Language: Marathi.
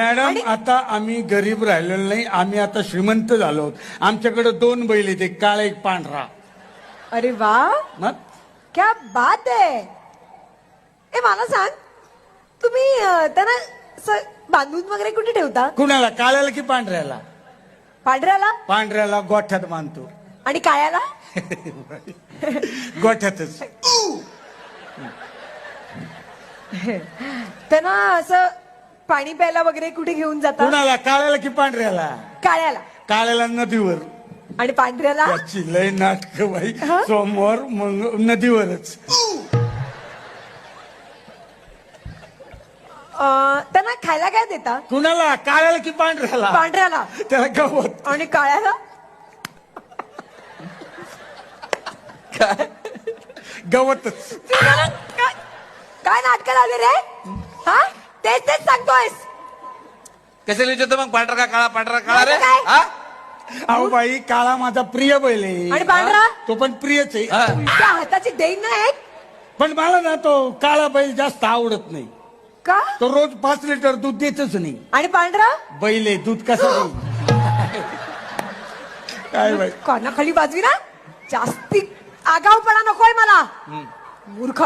मॅडम आता आम्ही गरीब राहिलेलो नाही, आम्ही आता श्रीमंत झालो आहोत. आमच्याकडे 2 बैल आहेत, एक काळा एक पांढरा. अरे वा, मग क्या बात आहे. ए मला सांग, तुम्ही त्यांना असं बांधून वगैरे कुठे ठेवता? कुणाला, काळ्याला की पांढऱ्याला? पांढऱ्याला. पांढऱ्याला गोठ्यात बांधतो. आणि काळ्याला? गोठ्यातच. त्यांना असं पाणी प्यायला वगैरे कुठे घेऊन जाता? कुणाला, काळ्याला की पांढऱ्याला? काळ्याला. काळ्याला नदीवर. आणि पांढऱ्याला? त्याची लय नाटक बाई. सोमवार मग नदीवरच. त्यांना खायला काय देता? कुणाला, काळ्याला की पांढऱ्याला? पांढऱ्याला. त्याला गवत. आणि काळ्याला? गवतच. काय नाटक लावले रे? हा, तेच तेच सांगतोयस. कसे विचारतो मग, पांढरा का काळा? पांढरा काळा रे. काय? हा? अहो बाई, काळा माझा प्रिय बैल आहे. आणि पांढरा? तो पण प्रियच आहे. हा. त्या हाताची देईन नाही. पण मला ना तो काळा बैल जास्त आवडत नाही. का? तो रोज 5 लिटर दूध देतच नाही. आणि पांढरा? बैल आहे, दूध कसं देईल? काय बाई. कानाखाली बाजवी ना, जास्ती आगाऊपणा नकोय मला. मूर्ख.